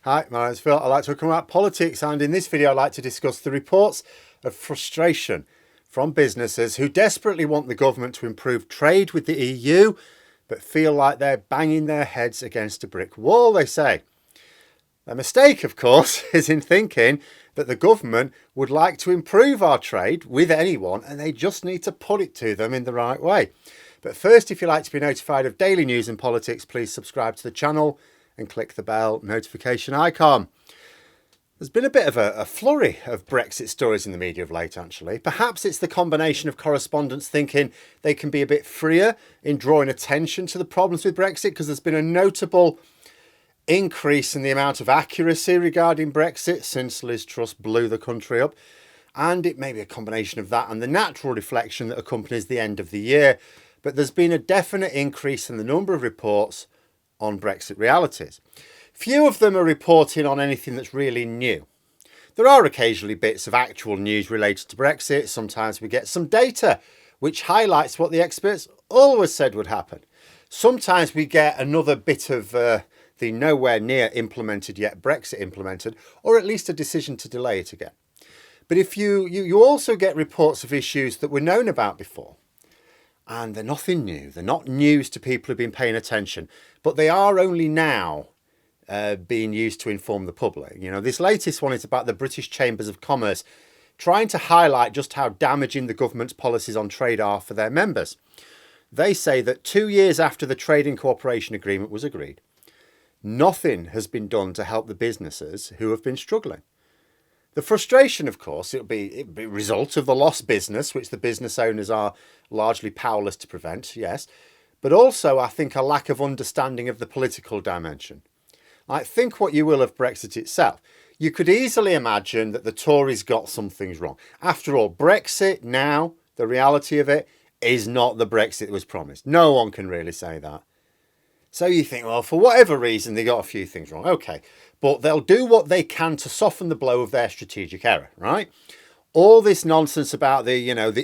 Hi, my name's Phil. I like to talk about politics, and in this video I'd like to discuss the reports of frustration from businesses who desperately want the government to improve trade with the EU but feel like they're banging their heads against a brick wall, they say. Their mistake, of course, is in thinking that the government would like to improve our trade with anyone and they just need to put it to them in the right way. But first, if you'd like to be notified of daily news and politics, please subscribe to the channel and click the bell notification icon. There's been a bit of a flurry of Brexit stories in the media of late, actually. Perhaps it's the combination of correspondents thinking they can be a bit freer in drawing attention to the problems with Brexit, because there's been a notable increase in the amount of accuracy regarding Brexit since Liz Truss blew the country up. And it may be a combination of that and the natural reflection that accompanies the end of the year. But there's been a definite increase in the number of reports on Brexit realities. Few of them are reporting on anything that's really new. There are occasionally bits of actual news related to Brexit. Sometimes we get some data which highlights what the experts always said would happen. Sometimes we get another bit of the nowhere near implemented yet Brexit implemented, or at least a decision to delay it again. But if you also get reports of issues that were known about before. And they're nothing new. They're not news to people who've been paying attention, but they are only now being used to inform the public. You know, this latest one is about the British Chambers of Commerce trying to highlight just how damaging the government's policies on trade are for their members. They say that 2 years after the Trading Cooperation Agreement was agreed, nothing has been done to help the businesses who have been struggling. The frustration, of course, it'll be a result of the lost business, which the business owners are largely powerless to prevent, yes, but also, I think, a lack of understanding of the political dimension. Like, think what you will of Brexit itself. You could easily imagine that the Tories got some things wrong. After all, Brexit now, the reality of it, is not the Brexit that was promised. No one can really say that. So you think, well, for whatever reason, they got a few things wrong. Okay, but they'll do what they can to soften the blow of their strategic error, right? All this nonsense about the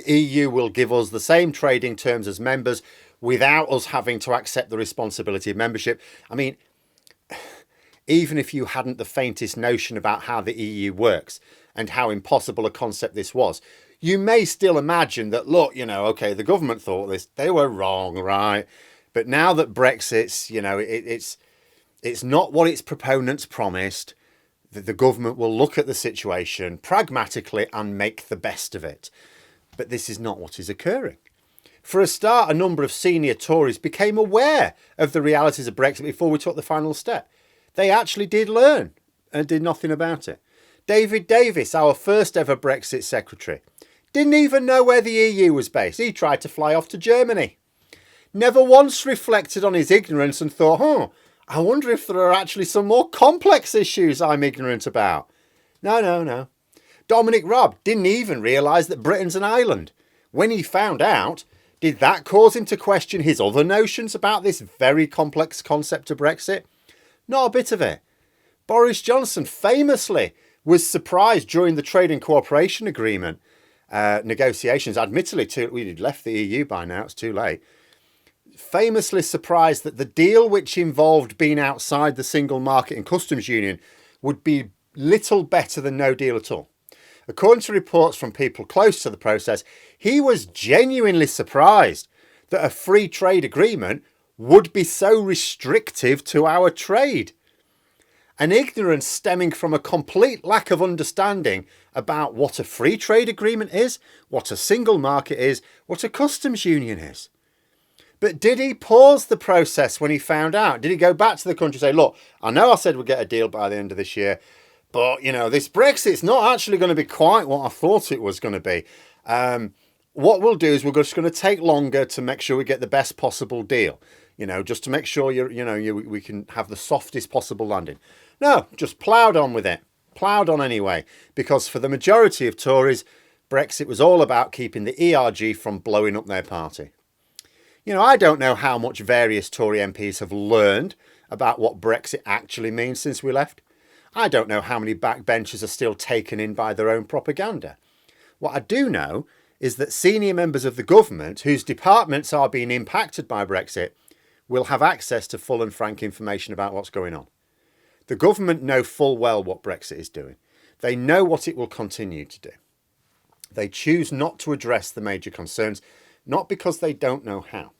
EU will give us the same trading terms as members without us having to accept the responsibility of membership. I mean, even if you hadn't the faintest notion about how the EU works and how impossible a concept this was, you may still imagine that, look, okay, the government thought this, they were wrong, right? But now that Brexit's, it's not what its proponents promised, that the government will look at the situation pragmatically and make the best of it. But this is not what is occurring. For a start, a number of senior Tories became aware of the realities of Brexit before we took the final step. They actually did learn and did nothing about it. David Davis, our first ever Brexit secretary, didn't even know where the EU was based. He tried to fly off to Germany. Never once reflected on his ignorance and thought, I wonder if there are actually some more complex issues I'm ignorant about. No. Dominic Raab didn't even realise that Britain's an island. When he found out, did that cause him to question his other notions about this very complex concept of Brexit? Not a bit of it. Boris Johnson famously was surprised during the Trade and Cooperation Agreement negotiations. Admittedly, we'd left the EU by now, it's too late. Famously surprised that the deal, which involved being outside the single market and customs union, would be little better than no deal at all. According to reports from people close to the process, he was genuinely surprised that a free trade agreement would be so restrictive to our trade. An ignorance stemming from a complete lack of understanding about what a free trade agreement is, what a single market is, what a customs union is. But did he pause the process when he found out? Did he go back to the country and say, look, I know I said we'd get a deal by the end of this year, but, this Brexit's not actually going to be quite what I thought it was going to be. What we'll do is we're just going to take longer to make sure we get the best possible deal, just to make sure we can have the softest possible landing. No, just ploughed on with it. Ploughed on anyway, because for the majority of Tories, Brexit was all about keeping the ERG from blowing up their party. I don't know how much various Tory MPs have learned about what Brexit actually means since we left. I don't know how many backbenchers are still taken in by their own propaganda. What I do know is that senior members of the government whose departments are being impacted by Brexit will have access to full and frank information about what's going on. The government know full well what Brexit is doing. They know what it will continue to do. They choose not to address the major concerns, not because they don't know how,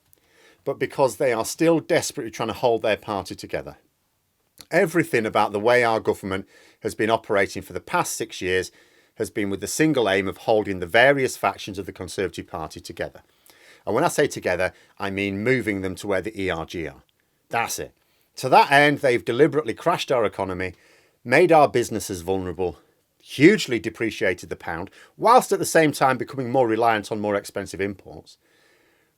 but because they are still desperately trying to hold their party together. Everything about the way our government has been operating for the past 6 years has been with the single aim of holding the various factions of the Conservative Party together. And when I say together, I mean moving them to where the ERG are. That's it. To that end, they've deliberately crashed our economy, made our businesses vulnerable, hugely depreciated the pound, whilst at the same time becoming more reliant on more expensive imports,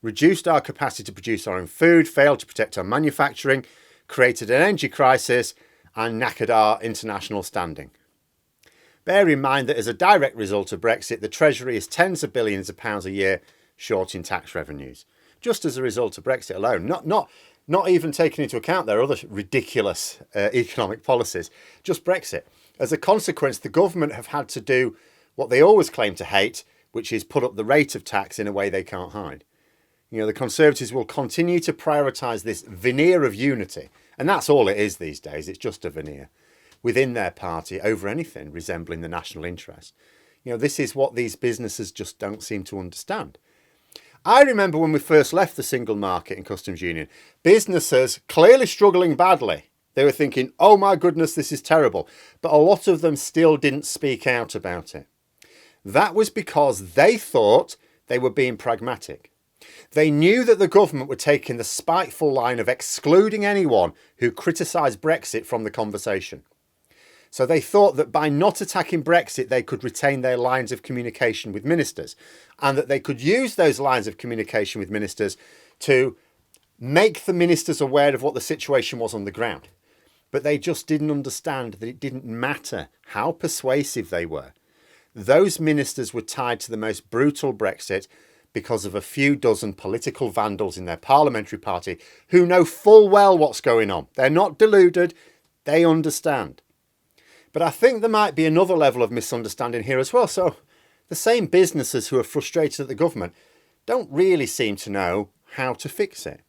reduced our capacity to produce our own food, failed to protect our manufacturing, created an energy crisis, and knackered our international standing. Bear in mind that as a direct result of Brexit, the Treasury is tens of billions of pounds a year short in tax revenues, just as a result of Brexit alone, not even taking into account their other ridiculous economic policies, just Brexit. As a consequence, the government have had to do what they always claim to hate, which is put up the rate of tax in a way they can't hide. The Conservatives will continue to prioritise this veneer of unity, and that's all it is these days, it's just a veneer, within their party over anything resembling the national interest. This is what these businesses just don't seem to understand. I remember when we first left the single market and customs union, businesses clearly struggling badly. They were thinking, oh my goodness, this is terrible. But a lot of them still didn't speak out about it. That was because they thought they were being pragmatic. They knew that the government were taking the spiteful line of excluding anyone who criticised Brexit from the conversation. So they thought that by not attacking Brexit, they could retain their lines of communication with ministers, and that they could use those lines of communication with ministers to make the ministers aware of what the situation was on the ground. But they just didn't understand that it didn't matter how persuasive they were. Those ministers were tied to the most brutal Brexit because of a few dozen political vandals in their parliamentary party who know full well what's going on. They're not deluded, they understand. But I think there might be another level of misunderstanding here as well. So the same businesses who are frustrated at the government don't really seem to know how to fix it,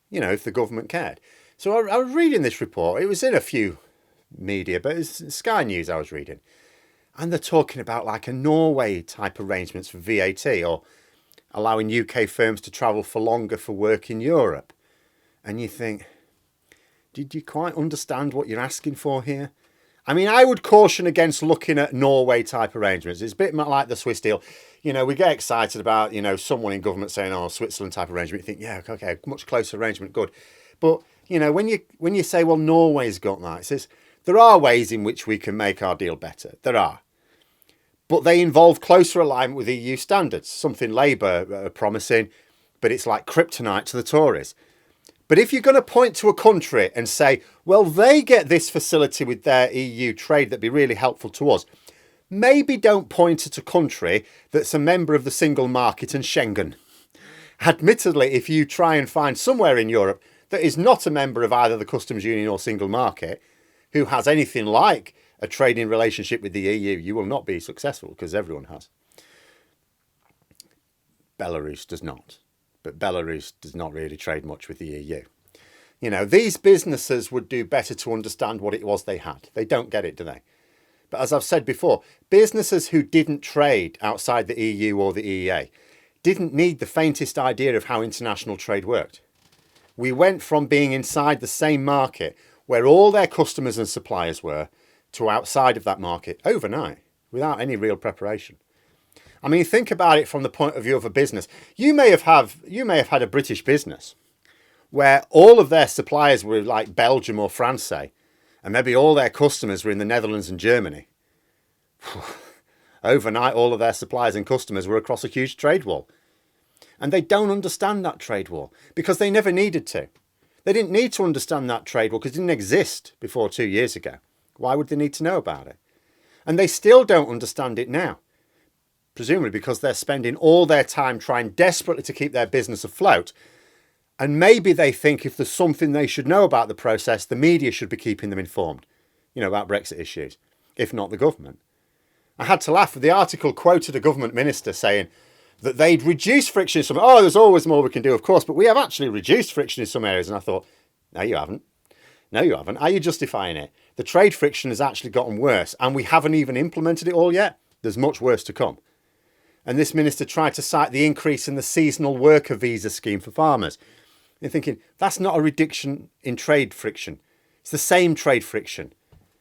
if the government cared. So I was reading this report. It was in a few media, but it's Sky News I was reading. And they're talking about like a Norway type arrangements for VAT, or allowing UK firms to travel for longer for work in Europe. And you think, did you quite understand what you're asking for here? I mean, I would caution against looking at Norway type arrangements. It's a bit like the Swiss deal. We get excited about, someone in government saying, oh, Switzerland type arrangement. You think, yeah, okay, much closer arrangement, good. But, when you say, well, Norway's got that, it says, there are ways in which we can make our deal better. There are. But they involve closer alignment with EU standards, something Labour are promising, but it's like kryptonite to the Tories. But if you're going to point to a country and say, well, they get this facility with their EU trade that'd be really helpful to us, maybe don't point at a country that's a member of the single market and Schengen. Admittedly, if you try and find somewhere in Europe that is not a member of either the customs union or single market, who has anything like a trading relationship with the EU, you will not be successful because everyone has. Belarus does not. But Belarus does not really trade much with the EU. These businesses would do better to understand what it was they had. They don't get it, do they? But as I've said before, businesses who didn't trade outside the EU or the EEA didn't need the faintest idea of how international trade worked. We went from being inside the same market where all their customers and suppliers were to outside of that market overnight without any real preparation. I mean, think about it from the point of view of a business. You may have had a British business where all of their suppliers were like Belgium or France, say, and maybe all their customers were in the Netherlands and Germany. Overnight, all of their suppliers and customers were across a huge trade wall. And they don't understand that trade wall because they never needed to. They didn't need to understand that trade wall because it didn't exist before 2 years ago. Why would they need to know about it? And they still don't understand it now. Presumably because they're spending all their time trying desperately to keep their business afloat. And maybe they think if there's something they should know about the process, the media should be keeping them informed, about Brexit issues, if not the government. I had to laugh. The article quoted a government minister saying that they'd reduced friction in some. Oh, there's always more we can do, of course, but we have actually reduced friction in some areas. And I thought, no, you haven't. No, you haven't. Are you justifying it? the trade friction has actually gotten worse, and we haven't even implemented it all yet. There's much worse to come. And this minister tried to cite the increase in the seasonal worker visa scheme for farmers. You're thinking, that's not a reduction in trade friction. It's the same trade friction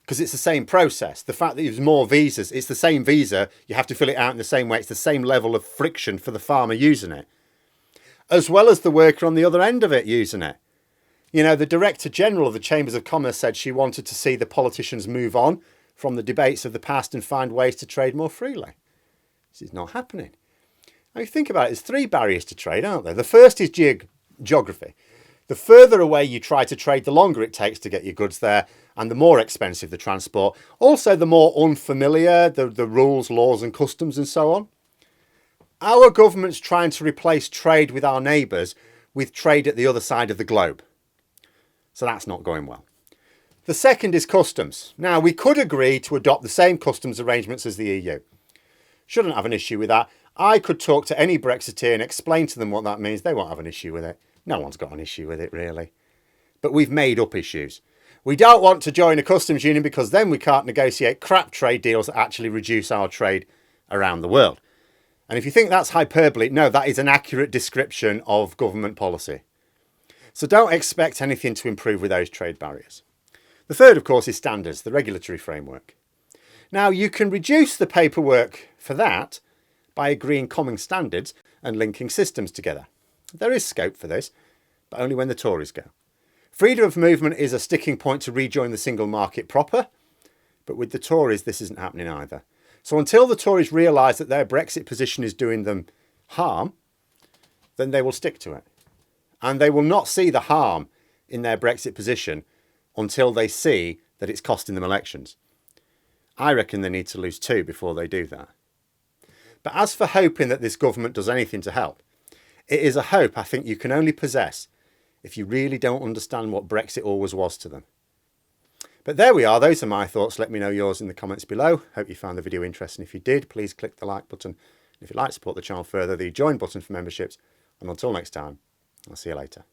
because it's the same process. The fact that there's more visas, it's the same visa. You have to fill it out in the same way. It's the same level of friction for the farmer using it, as well as the worker on the other end of it using it. You know, the Director General of the Chambers of Commerce said she wanted to see the politicians move on from the debates of the past and find ways to trade more freely. This is not happening. Now, you think about it, there's 3 barriers to trade, aren't there? The first is geography. The further away you try to trade, the longer it takes to get your goods there, and the more expensive the transport. Also, the more unfamiliar the rules, laws and customs and so on. Our government's trying to replace trade with our neighbours with trade at the other side of the globe. So that's not going well. The second is customs. Now, we could agree to adopt the same customs arrangements as the EU. Shouldn't have an issue with that. I could talk to any Brexiteer and explain to them what that means. They won't have an issue with it. No one's got an issue with it, really. But we've made up issues. We don't want to join a customs union because then we can't negotiate crap trade deals that actually reduce our trade around the world. And if you think that's hyperbole, no, that is an accurate description of government policy. So don't expect anything to improve with those trade barriers. The third, of course, is standards, the regulatory framework. Now, you can reduce the paperwork for that by agreeing common standards and linking systems together. There is scope for this, but only when the Tories go. Freedom of movement is a sticking point to rejoin the single market proper, but with the Tories, this isn't happening either. So until the Tories realise that their Brexit position is doing them harm, then they will stick to it. And they will not see the harm in their Brexit position until they see that it's costing them elections. I reckon they need to lose 2 before they do that. But as for hoping that this government does anything to help, it is a hope I think you can only possess if you really don't understand what Brexit always was to them. But there we are. Those are my thoughts. Let me know yours in the comments below. Hope you found the video interesting. If you did, please click the like button. And if you'd like to support the channel further, the join button for memberships. And until next time, I'll see you later.